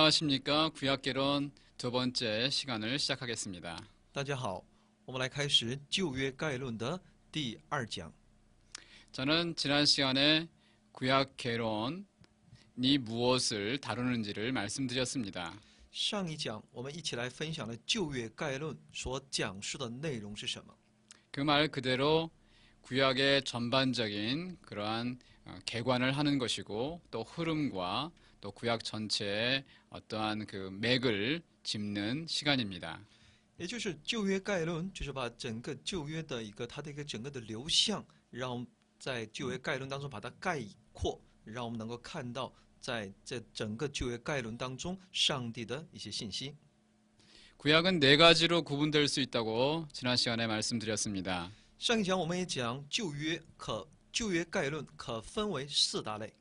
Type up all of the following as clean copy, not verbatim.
안녕하십니까. 구약개론 두 번째 시간을 시작하겠습니다. 大家好，我们来开始旧约概论的第二讲。 저는 지난 시간에 구약개론이 무엇을 다루는지를 말씀드렸습니다. 上一讲我们一起来分享了旧约概论所讲述的内容是什么。 그 말 그대로 구약의 전반적인 그러한 개관을 하는 것이고 또 흐름과 또 구약 전체의 어떠한 그 맥을 짚는 시간입니다. 也就是旧约概论，就是把整个旧约的它的一个整个的流向，让我们在旧约概论当中把它概括，让我们能够看到在这整个旧约概论当中上帝的一些信息。 구약은 네 가지로 구분될 수 있다고 지난 시간에 말씀드렸습니다. 上一讲我们也讲旧约概论可分为四大类。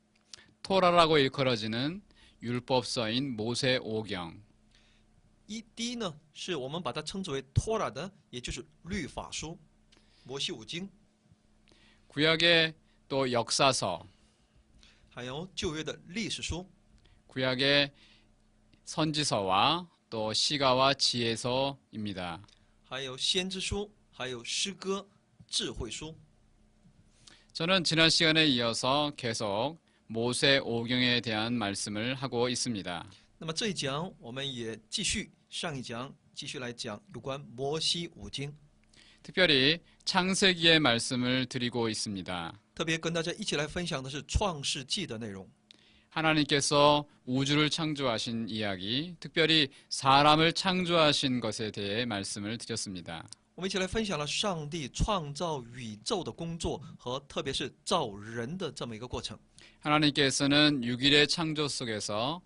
토라라고 일컬어지는 율법서인 모세 오경. 第一呢，是我们把它称之为托拉的，也就是律法书，摩西五经， 구약의 또 역사서, 还有旧约的历史书， 구약의 선지서와 또 시가와 지혜서입니다. 还有先知书，还有诗歌、智慧书。 저는 지난 시간에 이어서 계속 모세 오경에 대한 말씀을 하고 있습니다. 那么这一讲我们也继续上一讲继续来讲有关摩西五经， 특별히 창세기의 말씀을 드리고 있습니다. 特别跟大家一起来分享的是创世纪的内容。 하나님께서 우주를 창조하신 이야기, 특별히 사람을 창조하신 것에 대해 말씀을 드렸습니다. 我们一起来分享了上帝创造宇宙的工作和特别是造人的这么一个过程。 하나님께서는 6일의 창조 속에서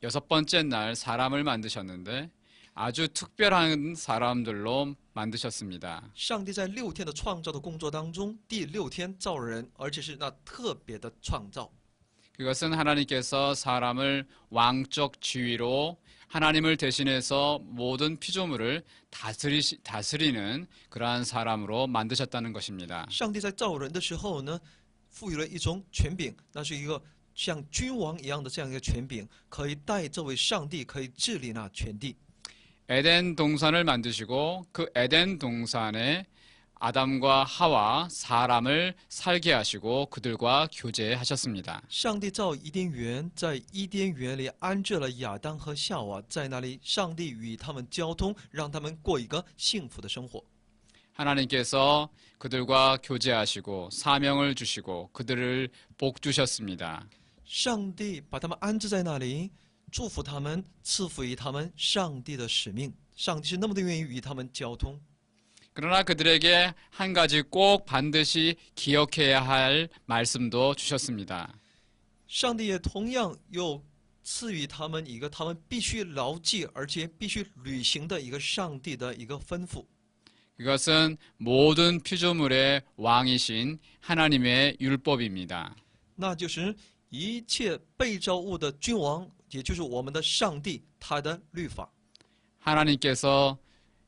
여섯 번째 날 사람을 만드셨는데 아주 특별한 사람들로 만드셨습니다. 上帝在6天的创造的工作当中，第6天造人，而且是那特别的创造。 그것은 하나님께서 사람을 왕적 지위로 하나님을 대신해서 모든 피조물을 다스리는 그러한 사람으로 만드셨다는 것입니다. 上帝在造人的时候呢，赋予了一种权柄，那是一个像君王一样的这样一个权柄，可以带这位上帝可以治理那全地。 에덴 동산을 만드시고 그 에덴 동산에 아담과 하와 사람을 살게 하시고 그들과 교제하셨습니다. 上帝造伊甸园，在伊甸园里安置了亚当和夏娃，在那里上帝与他们交通，让他们过一个幸福的生活。 하나님께서 그들과 교제하시고 사명을 주시고 그들을 복 주셨습니다. 上帝把他们安置在那里，祝福他们，赐福于他们上帝的使命。上帝是那么的愿意与他们交通。 그러나 그들에게 한 가지 꼭 반드시 기억해야 할 말씀도 주셨습니다. 上帝也同样又赐予他们一个他们必须牢记而且必须履行的一个上帝的一个吩咐。 그것은 모든 피조물의 왕이신 하나님의 율법입니다. 那就是一切被造物的君王，也就是我们的上帝，他的律法。 하나님께서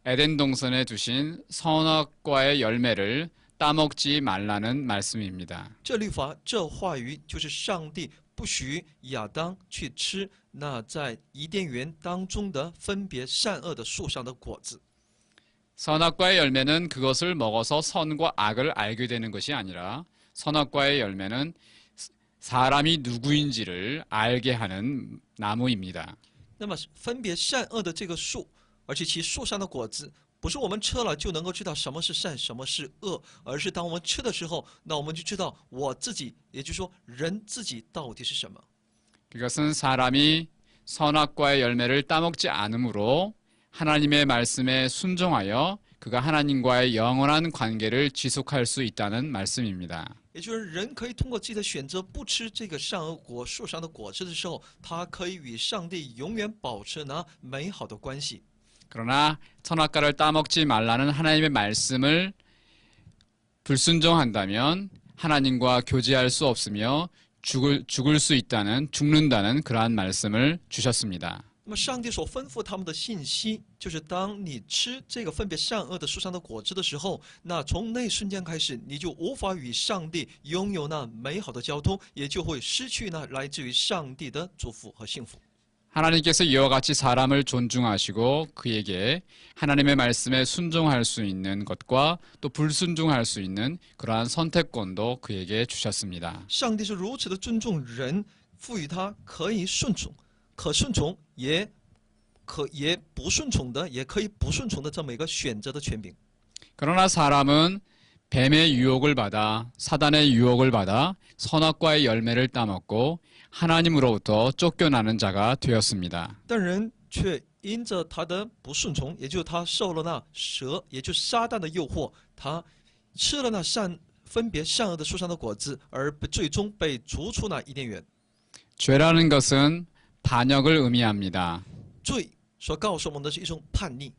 에덴 동산에 두신 선악과의 열매를 따먹지 말라는 말씀입니다. 这律法，这话语就是上帝不许亚当去吃那在伊甸园当中的分别善恶的树上的果子。 선악과의 열매는 그것을 먹어서 선과 악을 알게 되는 것이 아니라 선악과의 열매는 사람이 누구인지를 알게 하는 나무입니다. 那么分别善恶的这个树，而且其树上的果子，不是我们吃了就能够知道什么是善，什么是恶，而是当我们吃的时候，那我们就知道我自己，也就是说人自己到底是什么。 그것은 사람이 선악과의 열매를 따먹지 않으므로 하나님의 말씀에 순종하여 그가 하나님과의 영원한 관계를 지속할 수 있다는 말씀입니다. 也就是人可以通过自己的选择不吃这个善恶果树上的果子的时候，他可以与上帝永远保持那美好的关系。 그러나 선악과를 따먹지 말라는 하나님의 말씀을 불순종한다면 하나님과 교제할 수 없으며 죽는다는 그러한 말씀을 주셨습니다. 那么上帝所吩咐他们的信息，就是当你吃这个分别善恶的树上的果子的时候，那从那瞬间开始，你就无法与上帝拥有那美好的交通，也就会失去那来自于上帝的祝福和幸福。 하나님께서 이와 같이 사람을 존중하시고 그에게 하나님의 말씀에 순종할 수 있는 것과 또 불순종할 수 있는 그러한 선택권도 그에게 주셨습니다. 上帝是如此的尊重人，赋予他可以顺从，可顺从也不顺从的，也可以不顺从的这么一个选择的权柄。 그러나 사람은 뱀의 유혹을 받아 사단의 유혹을 받아 선악과의 열매를 따먹고 하나님으로부터 쫓겨나는 자가 되었습니다. 但人却因着他的不顺从，也就是他受了那蛇，也就是撒旦的诱惑，他吃了那分别善恶的树上的果子，而最终被逐出那伊甸园。 죄라는 것은 반역을 의미합니다. 罪所告诉我们的是一种叛逆。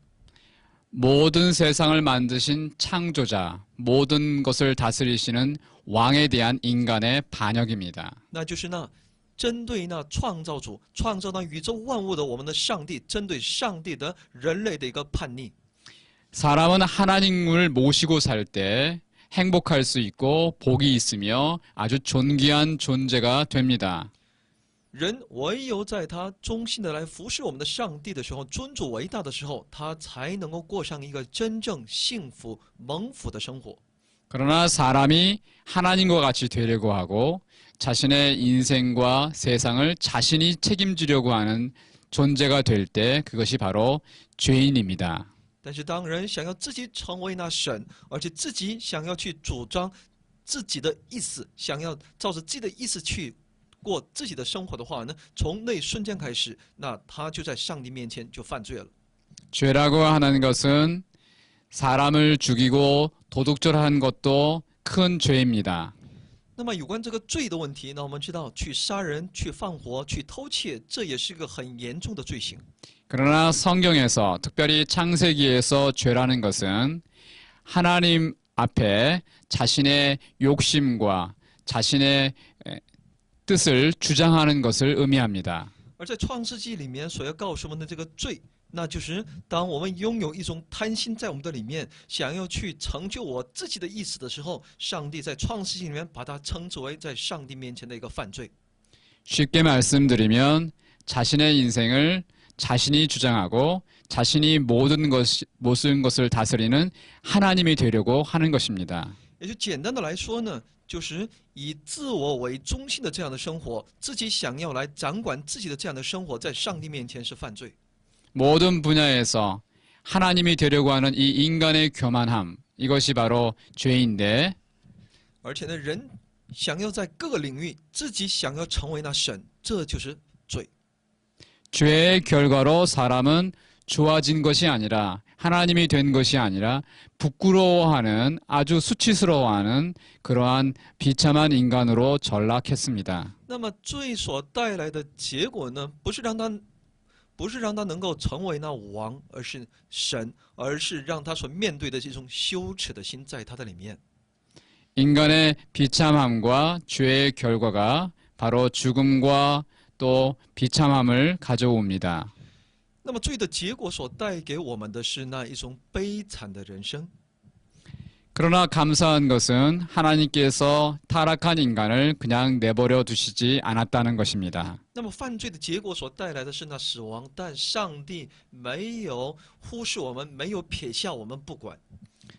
모든 세상을 만드신 창조자, 모든 것을 다스리시는 왕에 대한 인간의 반역입니다. 那就是那针对那创造主、创造那宇宙万物的我们的上帝，针对上帝的人类的一个叛逆。 사람은 하나님을 모시고 살 때 행복할 수 있고 복이 있으며 아주 존귀한 존재가 됩니다. 人唯有在他忠心的来服侍我们的上帝的时候，尊主为大的时候，他才能够过上一个真正幸福蒙福的生活。 그러나 사람이 하나님과 같이 되려고 하고 자신의 인생과 세상을 자신이 책임지려고 하는 존재가 될 때 그것이 바로 죄인입니다. 但是当人想要自己成为那神，而且自己想要去主张自己的意思，想要照着自己的意思去过自己的生活的话呢，从那一瞬间开始，那他就在上帝面前就犯罪了。 죄라고 하는 것은 사람을 죽이고 도둑질하는 것도 큰 죄입니다. 那么有关这个罪的问题呢，我们知道去杀人、去放火、去偷窃，这也是个很严重的罪行。 그러나 성경에서 특별히 창세기에서 죄라는 것은 하나님 앞에 자신의 욕심과 자신의 뜻을 주장하는 것을 의미합니다. 而在创世纪里面所要告诉我们的这个罪，那就是当我们拥有一种贪心在我们的里面，想要去成就我自己的意思的时候，上帝在创世纪里面把它称之为在上帝面前的一个犯罪。 쉽게 말씀드리면 자신의 인생을 자신이 주장하고 자신이 모든 것을 다스리는 하나님이 되려고 하는 것입니다. 也就简单的来说呢，就是以自我为中心的这样的生活，自己想要来掌管自己的这样的生活，在上帝面前是犯罪。 모든 분야에서 하나님이 되려고 하는 이 인간의 교만함, 이것이 바로 죄인데 而且呢，人想要在各个领域自己想要成为那神，这就是罪。 죄의 결과로 사람은 좋아진 것이 아니라 하나님이 된 것이 아니라 부끄러워하는 아주 수치스러워하는 그러한 비참한 인간으로 전락했습니다. 那么罪所带来的结果呢，不是让他能够成为那王，而是神，而是让他所面对的这种羞耻的心在他的里面。 인간의 비참함과 죄의 결과가 바로 죽음과 또 비참함을 가져옵니다. 那么罪的结果所带给我们的是那一种悲惨的人生。 그러나 감사한 것은 하나님께서 타락한 인간을 그냥 내버려 두시지 않았다는 것입니다. 那么犯罪的结果所带来的是那死亡，但上帝没有忽视我们，没有撇下我们不管。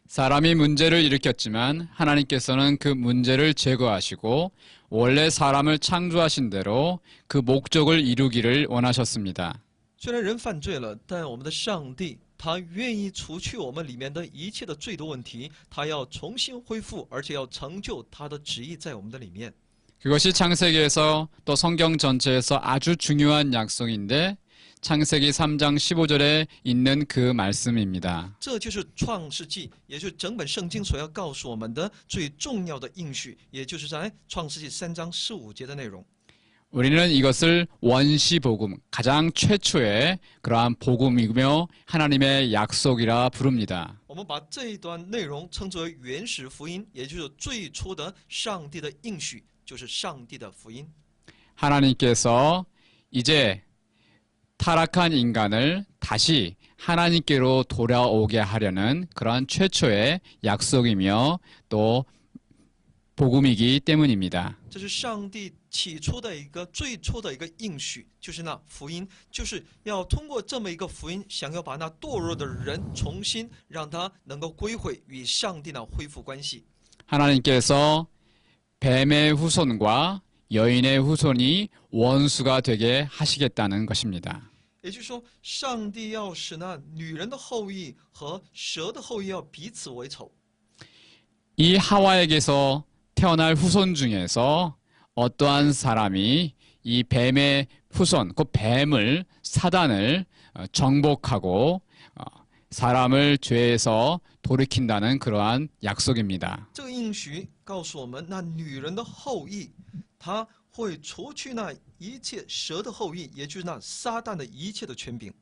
사람이 문제를 일으켰지만 하나님께서는 그 문제를 제거하시고 원래 사람을 창조하신 대로 그 목적을 이루기를 원하셨습니다. 虽然人犯罪了，但我们的上帝他愿意除去我们里面的一切的罪的问题，他要重新恢复，而且要成就他的旨意在我们的里面。 그것이 창세기에서 또 성경 전체에서 아주 중요한 약속인데 창세기 3장 15절에 있는 그 말씀입니다. 这就是创世纪，也就是整本圣经所要告诉我们的最重要的应许，也就是在创世纪3章15节的内容。 우리는 이것을 원시복음, 가장 최초의 그러한 복음이며 하나님의 약속이라 부릅니다. 我们把这一段内容称之为原始福音，也就是最初的上帝的应许，就是上帝的福音。 하나님께서 이제 타락한 인간을 다시 하나님께로 돌아오게 하려는 그러한 최초의 약속이며 또 복음이기 때문입니다. 这是上帝起初的一个最初的一个应许，就是那福音，就是要通过这么一个福音，想要把那堕落的人重新让他能够归回，与上帝呢恢复关系。 하나님께서 뱀의 후손과 여인의 후손이 원수가 되게 하시겠다는 것입니다. 也就是说，上帝要使那女人的后裔和蛇的后裔要彼此为仇。 이 하와에게서 태어날 후손 중에서 어떠한 사람이 이 뱀의 후손, 그 뱀을 사단을 정복하고 사람을 죄에서 돌이킨다는 그러한 약속입니다. 这个应许告诉我们，那女人的后裔，她会除去那一切蛇的后裔，也就是那撒旦的一切的权柄。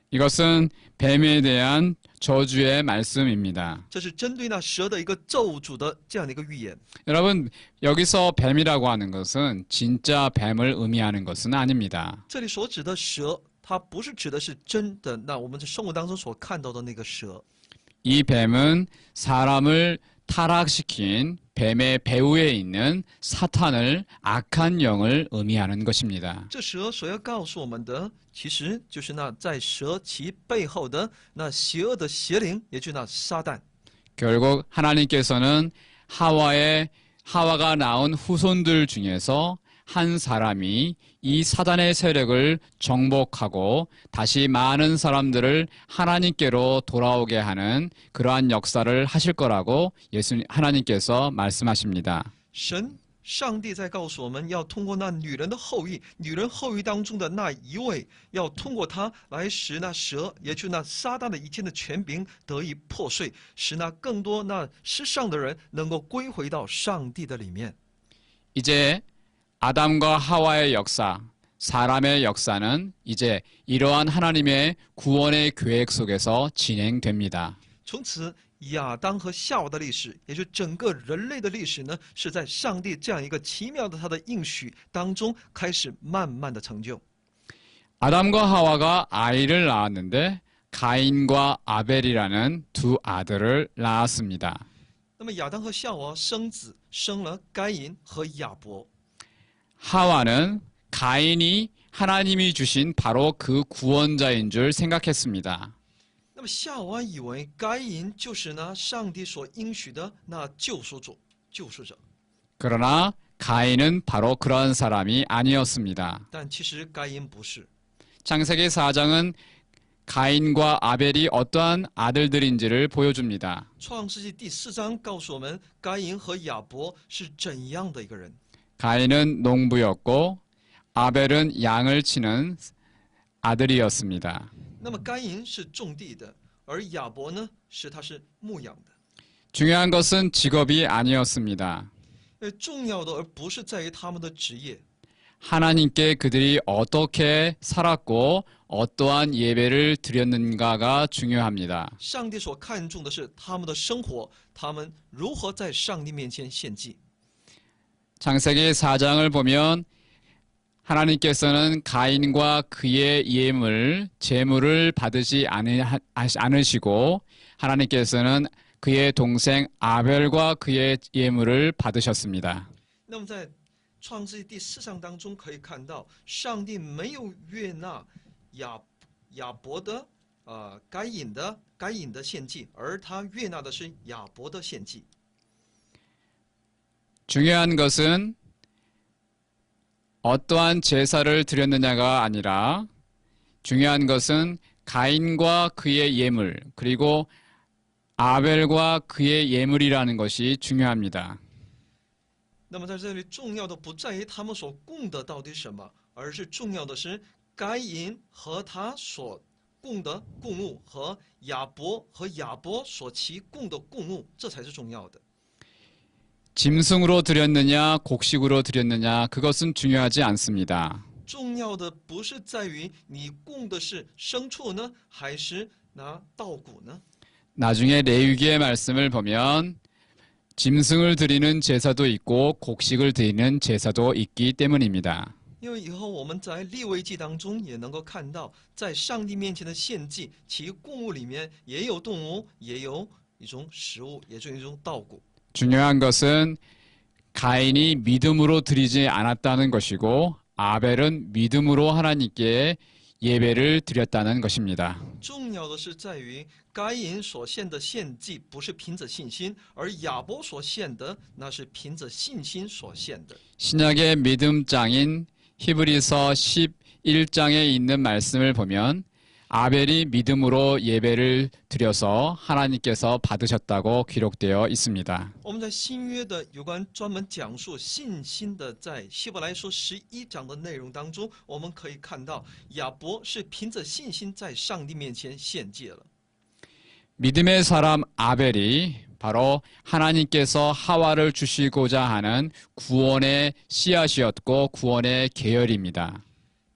이것은 뱀에 대한 저주의 말씀입니다. 这是针对那蛇的一个咒诅的这样的一个预言。 여러분, 여기서 뱀이라고 하는 것은 진짜 뱀을 의미하는 것은 아닙니다. 这里所指的蛇，它不是指的是真的，那我们在生活当中所看到的那个蛇。 이 뱀은 사람을 타락시킨 뱀의 배후에 있는 사탄을 악한 영을 의미하는 것입니다. 这蛇所要告诉我们的，其实就是那在蛇其背后的那邪恶的邪灵，也就是那撒旦。 결국 하나님께서는 하와가 낳은 후손들 중에서 한 사람이 이 사단의 세력을 정복하고 다시 많은 사람들을 하나님께로 돌아오게 하는 그러한 역사를 하실 거라고 하나님께서 말씀하십니다. 上帝在告诉我们要通过那女人的后裔，女人后裔当中的那一位，要通过她来使那蛇，也就是那撒旦的一切的权柄得以破碎，使那更多那世上的人能够归回到上帝的里面。 이제 아담과 하와의 역사, 사람의 역사는 이제 이러한 하나님의 구원의 계획 속에서 진행됩니다. 从此，亚当和夏娃的历史，也就整个人类的历史呢，是在上帝这样一个奇妙的他的应许当中开始慢慢的成就。 아담과 하와가 아이를 낳았는데 가인과 아벨이라는 두 아들을 낳았습니다. 那么亚当和夏娃生子，生了该隐和亚伯。 하와는 가인이 하나님이 주신 바로 그 구원자인 줄 생각했습니다. 那么夏娃以为该隐就是呢上帝所应许的那救赎主、救赎者， 그러나 가인은 바로 그러한 사람이 아니었습니다. 但其实该隐不是。 창세기 4장은 가인과 아벨이 어떠한 아들들인지를 보여줍니다. 创世纪第4章告诉我们，该隐和亚伯是怎样的一个人。 가인은 농부였고 아벨은 양을 치는 아들이었습니다. 那么该隐是种地的，而亚伯呢他是牧养的。 중요한 것은 직업이 아니었습니다. 重要的而不是在于他们的职业。 하나님께 그들이 어떻게 살았고 어떠한 예배를 드렸는가가 중요합니다. 上帝所看重的是他们的生活，他们如何在上帝面前献祭。 창세기 4장을 보면 하나님께서는 가인과 그의 제물을 받으시 않으시고 하나님께서는 그의 동생 아벨과 그의 예물을 받으셨습니다. 那么在创世纪第4章当中可以看到，上帝没有悦纳亚伯的该隐的献祭，而他悦纳的是亚伯的献祭。 중요한 것은 어떠한 제사를 드렸느냐가 아니라 중요한 것은 가인과 그의 예물 그리고 아벨과 그의 예물이라는 것이 중요합니다. 那么在这里重要的不在于他们所供的到底什么，而是重要的是该隐和他所供的供物和亚伯所其供的供物，这才是重要的。 짐승으로 드렸느냐 곡식으로 드렸느냐 그것은 중요하지 않습니다. 重要的不是在于你供的是牲畜呢，还是拿稻谷呢？ 나중에 레위기의 말씀을 보면 짐승을 드리는 제사도 있고 곡식을 드리는 제사도 있기 때문입니다. 因为以后我们在利未记当中也能够看到，在上帝面前的献祭，其供物里面也有动物，也有一种食物，也是一种稻谷。 중요한 것은 가인이 믿음으로 드리지 않았다는 것이고 아벨은 믿음으로 하나님께 예배를 드렸다는 것입니다. 重要的是在于该隐所献的献祭不是凭着信心，而亚伯所献的那是凭着信心所献的。 신약의 믿음장인 히브리서 11장에 있는 말씀을 보면 아벨이 믿음으로 예배를 드려서 하나님께서 받으셨다고 기록되어 있습니다. 我们在新约的有关专门讲述信心的，在希伯来书11章的内容当中，我们可以看到亚伯是凭着信心在上帝面前献祭了。 믿음의 사람 아벨이 바로 하나님께서 하와를 주시고자 하는 구원의 씨앗이었고 구원의 계열입니다.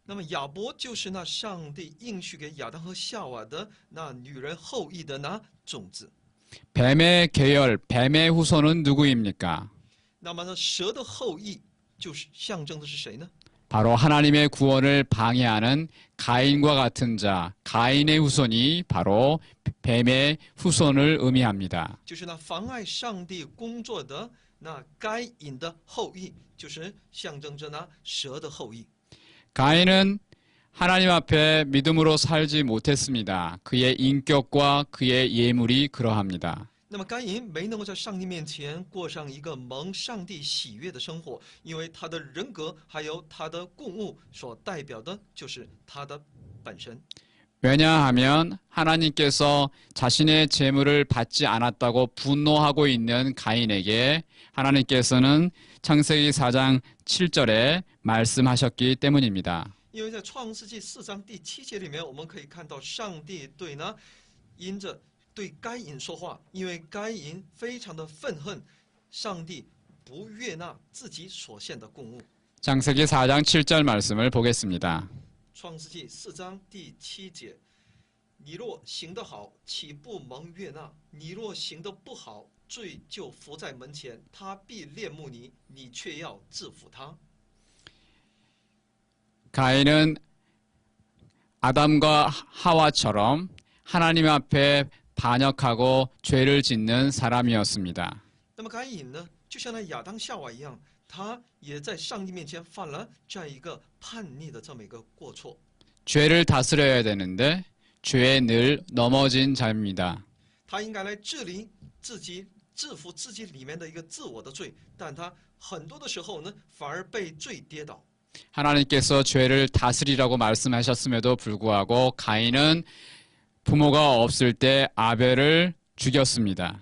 那么亚伯就是那上帝应许给亚当和夏娃的那女人后裔的那种子。 뱀의 계열, 뱀의 후손은 누구입니까? 那么呢，蛇的后裔就是象征的是谁呢？ 바로 하나님의 구원을 방해하는 가인과 같은 자, 가인의 후손이 바로 뱀의 후손을 의미합니다. 就是那妨碍上帝工作的那该隐的后裔，就是象征着那蛇的后裔。 가인은 하나님 앞에 믿음으로 살지 못했습니다. 그의 인격과 그의 예물이 그러합니다. 那么该隐没能够在上帝面前过上一个蒙上帝喜悦的生活，因为他的人格还有他的供物所代表的就是他的本身。 왜냐하면 하나님께서 자신의 재물을 받지 않았다고 분노하고 있는 가인에게 하나님께서는 창세기 4장 7절에 말씀하셨기 때문입니다. 因为在创世纪4章第7节里面，我们可以看到上帝对呢，因着对该隐说话，因为该隐非常的愤恨，上帝不悦纳自己所献的供物。 창세기 4장 7절 말씀을 보겠습니다. 创世纪4章第7节，你若行得好，岂不蒙悦纳？你若行得不好，罪就伏在门前，他必恋慕你，你却要制服他。 가인은 아담과 하와처럼 하나님 앞에 반역하고 죄를 짓는 사람이었습니다. 那么该隐呢，就像那亚当夏娃一样，他也在上帝面前犯了这样一个叛逆的这么一个过错。 죄를 다스려야 되는데 죄에 늘 넘어진 자입니다. 他应该来治理自己，制服自己里面的一个自我的罪，但他很多的时候呢，反而被罪跌倒。 하나님께서 죄를 다스리라고 말씀하셨음에도 불구하고 가인은 부모가 없을 때 아벨을 죽였습니다.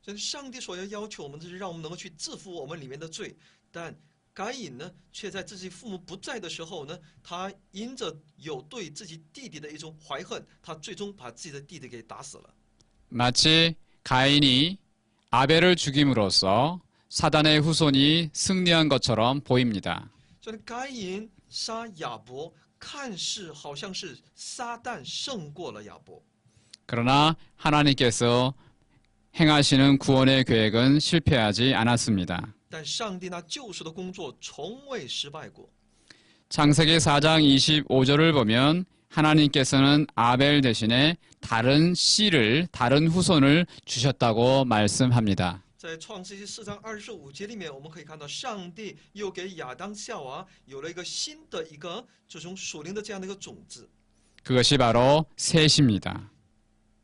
所以上帝所要求我们的是让我们能够去制服我们里面的罪，但该隐呢，却在自己父母不在的时候呢，他因着有对自己弟弟的一种怀恨，他最终把自己的弟弟给打死了。 마치 가인이 아벨을 죽임으로써 사단의 후손이 승리한 것처럼 보입니다. 所以该隐杀亚伯，看似好像是撒旦胜过了亚伯， 그러나 하나님께서 행하시는 구원의 계획은 실패하지 않았습니다. 但上帝那救赎的工作从未失败过。 창세기 4장 25절을 보면 하나님께서는 아벨 대신에 다른 씨를, 다른 후손을 주셨다고 말씀합니다. 在创世纪4章25节里面，我们可以看到上帝又给亚当夏娃有了一个新的一个这种属灵的这样的一个种子， 그것이 바로 셋입니다.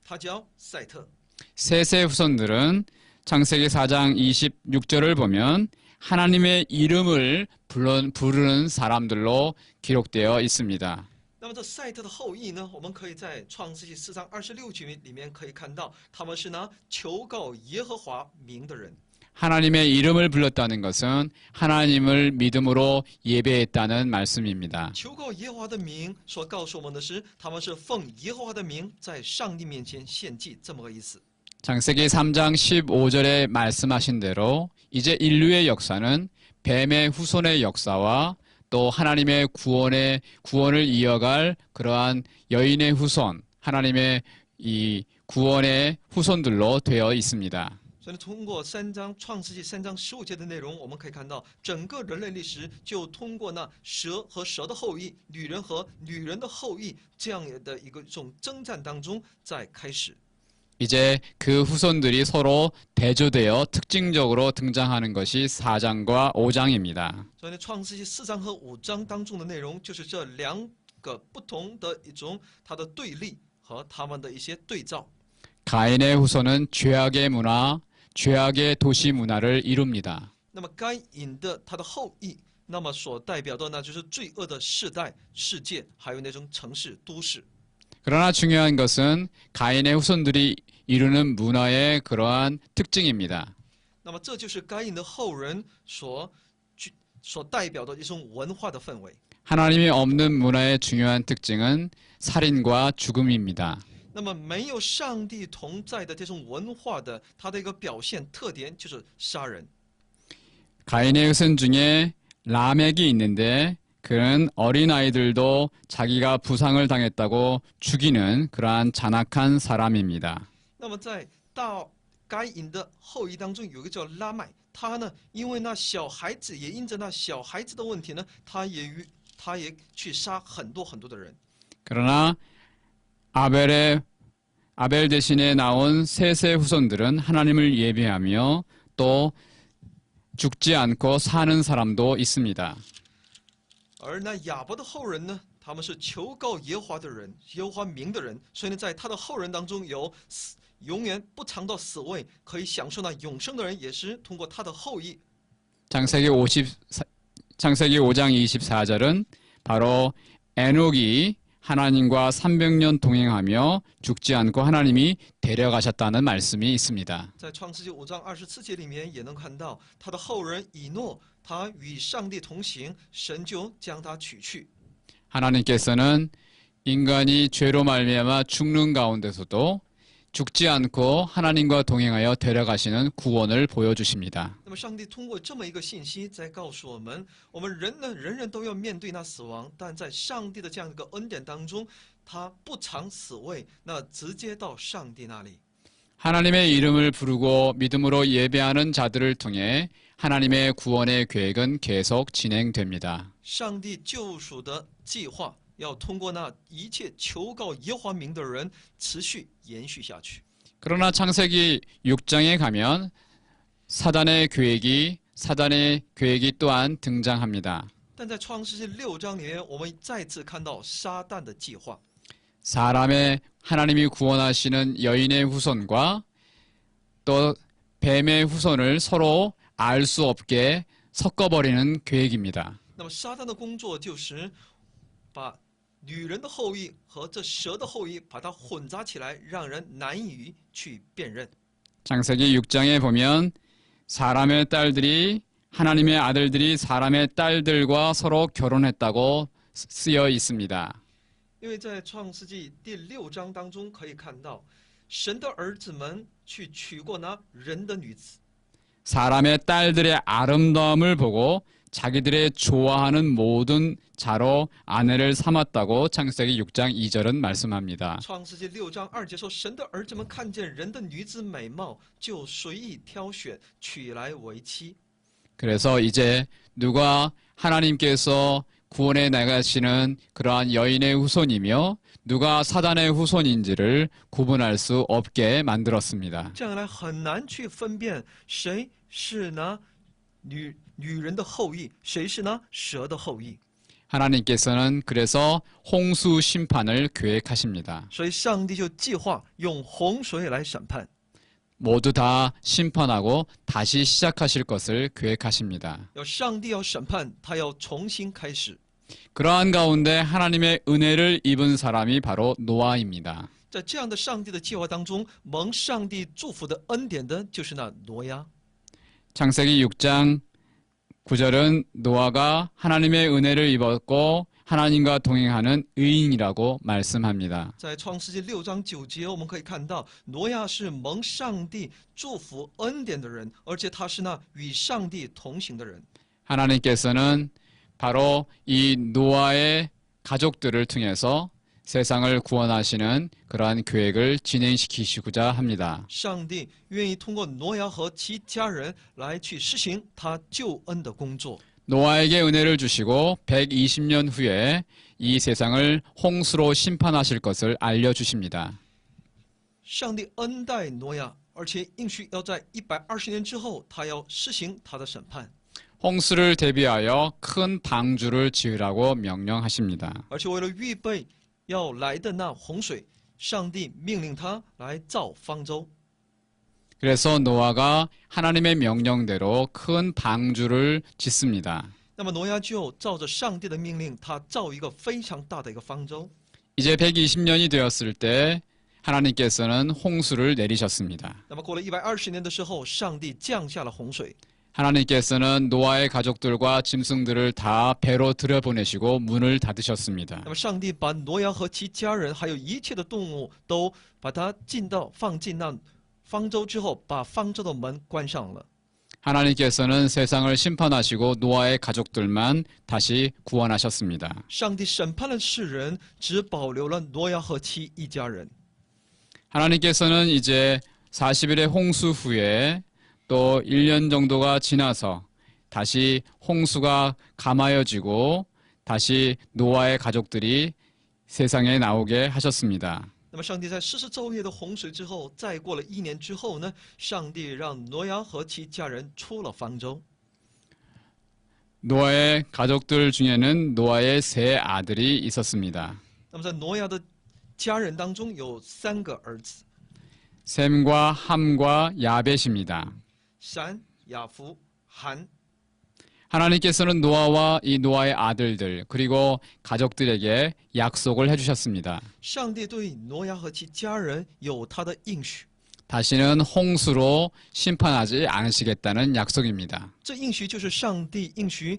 它叫赛特。 셋의 후손들은 창세기 4장 26절을 보면 하나님의 이름을 부르는 사람들로 기록되어 있습니다. 那么这赛特的后裔呢，我们可以在创世纪4章26节里面可以看到，他们是拿求告耶和华名的人。 하나님의 이름을 불렀다는 것은 하나님을 믿음으로 예배했다는 말씀입니다. 求告耶和华的名所告诉我们的是，他们是奉耶和华的名在上帝面前献祭，这么个意思。 창세기 3장 15절에 말씀하신 대로 이제 인류의 역사는 뱀의 후손의 역사와 또 하나님의 구원을 이어갈 그러한 여인의 후손, 하나님의 이 구원의 후손들로 되어 있습니다. 所以通过创世纪3章15节的内容，我们可以看到，整个人类历史就通过那蛇和蛇的后裔、女人和女人的后裔这样的一种征战当中在开始。 이제 그 후손들이 서로 대조되어 특징적으로 등장하는 것이 4장과 5장입니다. 所以呢，创世纪4章和5章当中的内容，就是这两个不同的一种它的对立和他们的一些对照。 가인의 후손은 죄악의 문화, 죄악의 도시 문화를 이룹니다. 那么该隐的他的后裔，那么所代表的那就是罪恶的世代、世界，还有那种城市、都市。 그러나 중요한 것은 가인의 후손들이 이루는 문화의 그러한 특징입니다. 那么这就是该隐的后人所代表的一种文化的氛围。 하나님이 없는 문화의 중요한 특징은 살인과 죽음입니다. 那么没有上帝同在的这种文化的它的一个表现特点就是杀人。 가인의 후손 중에 라멕이 있는데 그는 어린아이들도 자기가 부상을 당했다고 죽이는 그러한 잔악한 사람입니다. 那么在大该隐的后裔当中，有一个叫拉麦，他呢，因为那小孩子，也因着那小孩子的问题呢，他也去杀很多很多的人。 그러나 아벨 대신에 나온 셋의 후손들은 하나님을 예배하며 또 죽지 않고 사는 사람도 있습니다. 而那亚伯的后人呢，他们是求告耶和华的人，耶和华名的人，所以呢，在他的后人当中有永远不尝到死味，可以享受那永生的人，也是通过他的后裔。 창세기 5장 24절은 바로 에녹이 하나님과 300년 동행하며 죽지 않고 하나님이 데려가셨다는 말씀이 있습니다. 在创世纪5章24节里面也能看到他的后人以诺，他与上帝同行，神就将他取去。 하나님께서는 인간이 죄로 말미암아 죽는 가운데서도 죽지 않고 하나님과 동행하여 데려가시는 구원을 보여주십니다. 那么上帝通过这么一个信息，在告诉我们，我们人呢，人人都要面对那死亡，但在上帝的这样一个恩典当中，他不尝死味，那直接到上帝那里。 하나님의 이름을 부르고 믿음으로 예배하는 자들을 통해 하나님의 구원의 계획은 계속 진행됩니다. 上帝救赎的计划要通过那一切求告耶和华名的人持续延续下去。 그러나 창세기 6장에 가면 사단의 계획이 또한 등장합니다. 但在创世纪6章里面，我们再次看到撒旦的计划。 사람의 하나님이 구원하시는 여인의 후손과 또 뱀의 후손을 서로 알 수 없게 섞어버리는 계획입니다. 那么撒旦的工作就是把女人的后裔和这蛇的后裔把它混杂起来，让人难以去辨认。 창세기 6장에 보면 사람의 딸들이 하나님의 아들들이 사람의 딸들과 서로 결혼했다고 쓰여 있습니다. 因为在创世纪第6章当中可以看到，神的儿子们去娶过那人的女子。 사람의 딸들의 아름다움을 보고 자기들의 좋아하는 모든 자로 아내를 삼았다고 창세기 6장 2절은 말씀합니다. 创世纪6章2节说，神的儿子们看见人的女子美貌，就随意挑选，娶来为妻。 그래서 이제 누가 하나님께서 구원해 나가시는 그러한 여인의 후손이며 누가 사단의 후손인지를 구분할 수 없게 만들었습니다. 这样来很难去分辨谁是那女人的后裔，谁是那蛇的后裔。 하나님께서는 그래서 홍수 심판을 계획하십니다. 所以上帝就计划用洪水来审判， 모두 다 심판하고 다시 시작하실 것을 계획하십니다. 上帝要审判，他要重新开始。 그러한 가운데 하나님의 은혜를 입은 사람이 바로 노아입니다. 在这样的上帝的计划当中，蒙上帝祝福的恩典的就是那挪亚。 창세기 6장 9절은 노아가 하나님의 은혜를 입었고 하나님과 동행하는 의인이라고 말씀합니다. 在创世纪6章9节，我们可以看到，挪亚是蒙上帝祝福恩典的人，而且他是那与上帝同行的人。 하나님께서는 바로 이 노아의 가족들을 통해서 세상을 구원하시는 그러한 계획을 진행시키시고자 합니다. 上帝愿意通过挪亚和其家人来去实行他救恩的工作。 노아에게 은혜를 주시고 120년 후에 이 세상을 홍수로 심판하실 것을 알려주십니다. 上帝恩待挪亚，而且应许要在120年之后，他要施行他的审判。 홍수를 대비하여 큰 방주를 지으라고 명령하십니다. 而且为了预备要来的那洪水，上帝命令他来造方舟。 그래서 노아가 하나님의 명령대로 큰 방주를 짓습니다. 那么挪亚就照着上帝的命令，他造一个非常大的一个方舟。 이제 120년이 되었을 때 하나님께서는 홍수를 내리셨습니다. 那么过了120年的时候，上帝降下了洪水。 하나님께서는 노아의 가족들과 짐승들을 다 배로 들여보내시고 문을 닫으셨습니다. 那么上帝把挪亚和其家人，还有一切的动物，都把它放进那方舟之后，把方舟的门关上了。 하나님께서는 세상을 심판하시고 노아의 가족들만 다시 구원하셨습니다. 上帝审判了世人，只保留了挪亚和其一家人。 하나님께서는 이제 40일의 홍수 후에 또 1년 정도가 지나서 다시 홍수가 감하여지고 다시 노아의 가족들이 세상에 나오게 하셨습니다. 那么上帝在40昼夜的洪水之后，再过了1年之后呢，上帝让挪亚和其家人出了方舟。 노아의 가족들 중에는 노아의 세 아들이 있었습니다. 那么在挪亚的家人当中有3个儿子， 셈과 함과 야벳입니다. 闪、雅弗、含。 하나님께서는 노아와 이 노아의 아들들 그리고 가족들에게 약속을 해주셨습니다. 上帝对挪亚和其家人有他的应许， 다시는 홍수로 심판하지 않으시겠다는 약속입니다. 这应许就是上帝应许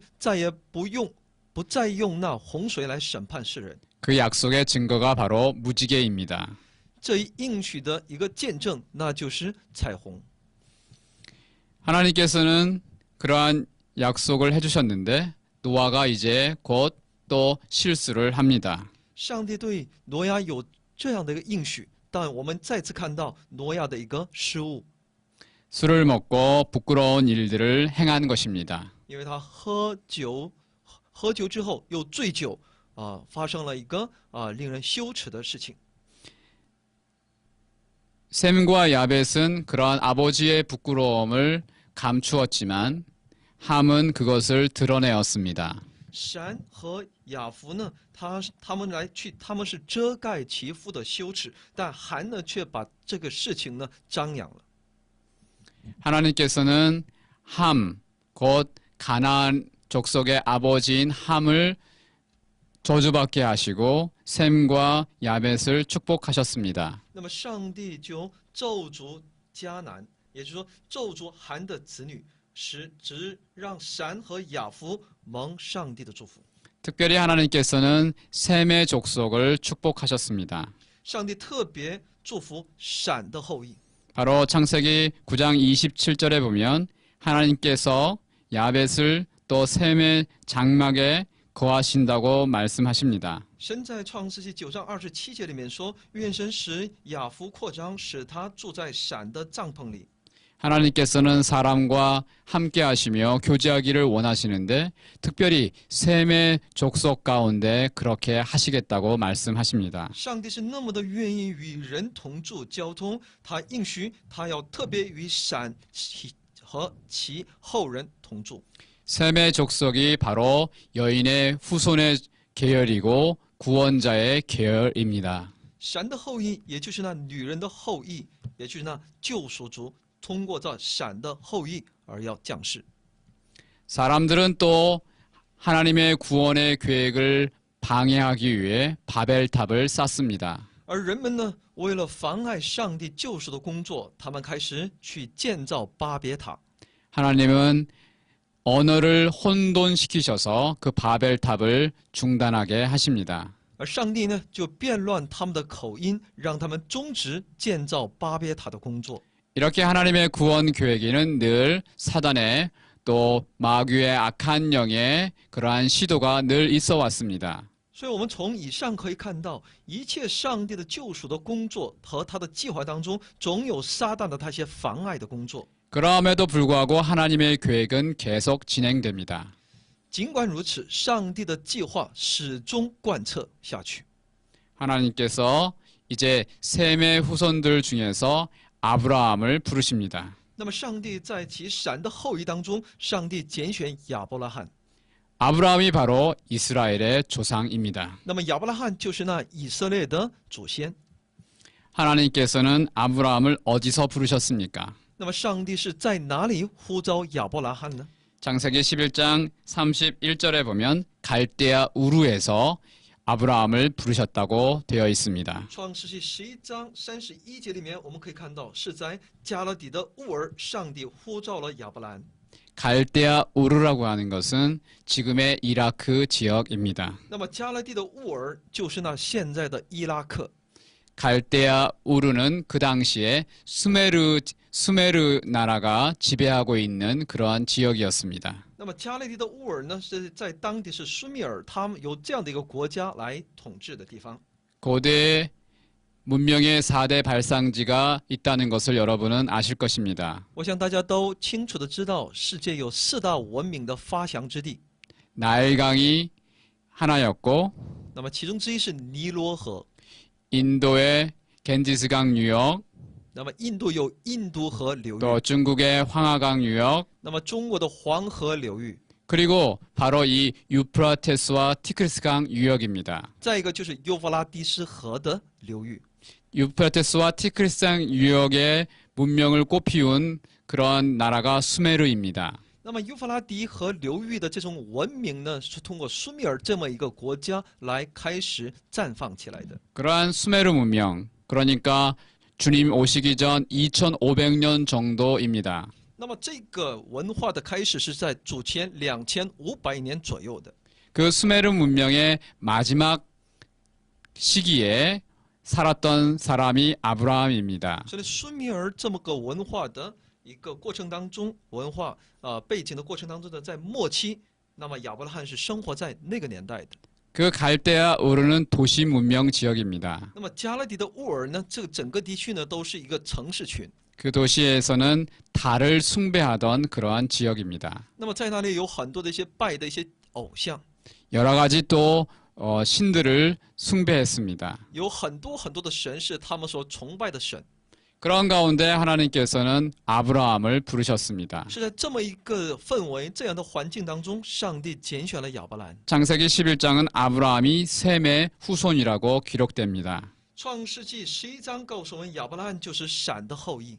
不再用那洪水来审判世人。 그 약속의 증거가 바로 무지개입니다. 这一应许的一个见证，那就是彩虹。 하나님께서는 그러한 약속을 해주셨는데 노아가 이제 곧 또 실수를 합니다. 上帝对挪亚有这样的一个应许，但我们再次看到挪亚的一个失误， 술을 먹고 부끄러운 일들을 행한 것입니다. 因为他喝酒之后又醉酒，发生了一个令人羞耻的事情。 셈과 야벳은 그러한 아버지의 부끄러움을 감추었지만 함은 그것을 드러내었습니다. 闪和雅弗呢，他们是遮盖其父的羞耻，但含呢却把这个事情呢张扬了。 하나님께서는 함, 곧 가나안 족속의 아버지인 함을 저주받게 하시고 셈과 야벳을 축복하셨습니다. 那么上帝就咒诅迦南，也就是说咒诅含的子女，只让闪和雅弗蒙上帝的祝福。 특별히 하나님께서는 셈의 족속을 축복하셨습니다. 上帝特别祝福闪的后裔。 바로 창세기 9장 27절에 보면 하나님께서 야벳을 또 셈의 장막에 거하신다고 말씀하십니다. 神在创世纪9章27节里面说：“愿神使雅弗扩张，使他住在闪的帐篷里。” 하나님께서는 사람과 함께 하시며 교제하기를 원하시는데 특별히 셈의 족속 가운데 그렇게 하시겠다고 말씀하십니다. 上帝是那么的愿意与人同住交通，他应许他要特别与闪和其后人同住。 셈의 족속이 바로 여인의 후손의 계열이고 구원자의 계열입니다. 闪的后裔，也就是那女人的后裔，也就是那救赎主，通过这闪的后裔而要降世。 사람들은 또 하나님의 구원의 계획을 방해하기 위해 바벨탑을 쌓습니다. 而人们呢，为了妨碍上帝救赎的工作，他们开始去建造巴别塔。 하나님은 언어를 혼돈시키셔서 그 바벨탑을 중단하게 하십니다. 而上帝呢，就变乱他们的口音，让他们终止建造巴别塔的工作。 이렇게 하나님의 구원 계획에는 늘 사단의 또 마귀의 악한 영의 그러한 시도가 늘 있어 왔습니다. 所以，我们从以上可以看到，一切上帝的救赎的工作和他的计划当中，总有撒旦的那些妨碍的工作。 그럼에도 불구하고 하나님의 계획은 계속 진행됩니다. 尽管如此，上帝的计划始终贯彻下去。 하나님께서 이제 셈의 후손들 중에서 아브라함을 부르십니다. 那么上帝在其闪的后裔当中，上帝拣选亚伯拉罕。 아브라함이 바로 이스라엘의 조상입니다. 那么亚伯拉罕就是那以色列的祖先。 하나님께서는 아브라함을 어디서 부르셨습니까? 那么上帝是在哪里呼召亚伯拉罕呢？ 창세기 11장 31절에 보면 갈대아 우르에서 아브라함을 부르셨다고 되어 있습니다. 创世纪11章31节里面，我们可以看到是在加勒底的乌尔，上帝呼召了亚伯兰。 갈대아 우르라고 하는 것은 지금의 이라크 지역입니다. 那么加勒地的乌尔就是那现在的伊拉克。 갈대아 우르는 그 당시에 수메르 나라가 지배하고 있는 그러한 지역이었습니다. 那么加勒地的乌尔呢，是在当地是苏米尔，他们有这样的一个国家来统治的地方。 고대 문명의 4대 발상지가 있다는 것을 여러분은 아실 것입니다. 我想大家都清楚的知道，世界有4大文明的发祥之地。 나일강이 하나였고 那么其中之一是尼罗河， 인도의 겐지스강 유역, 那么印度有印度河流域， 또 중국의 황하강 유역, 那么中国的黄河流域， 그리고 바로 이 유프라테스와 티크리스강 유역입니다. 再一个就是幼发拉底斯河的流域。 유프라테스와 티크리스강 유역의 문명을 꽃피운 그런 나라가 수메르입니다. 那么幼发拉底河流域的这种文明呢，是通过苏米尔这么一个国家来开始绽放起来的。 그러한 수메르 문명, 그러니까 주님 오시기 전 2500년 정도입니다. 那么这个文化的开始是在主前2500年左右的。 그 수메르 문명의 마지막 시기에 살았던 사람이 아브라함입니다. 所以苏米尔这么个文化的一个过程当中，文化背景的过程当中呢，在末期，那么亚伯拉罕是生活在那个年代的。 그 갈대아 우르는 도시 문명 지역입니다. 那么加勒底的乌尔呢，这个整个地区呢都是一个城市群。 그 도시에서는 달을 숭배하던 그러한 지역입니다. 那么在那里有很多的一些拜的一些偶像， 여러 가지 또 신들을 숭배했습니다. 有很多的神是他们所崇拜的神。 그런 가운데 하나님께서는 아브라함을 부르셨습니다. 是在这么一个氛围、这样的环境当中，上帝拣选了亚伯兰。 창세기 11장은 아브라함이 셈의 후손이라고 기록됩니다. 创世纪11章告诉我们，亚伯拉罕就是闪的后裔。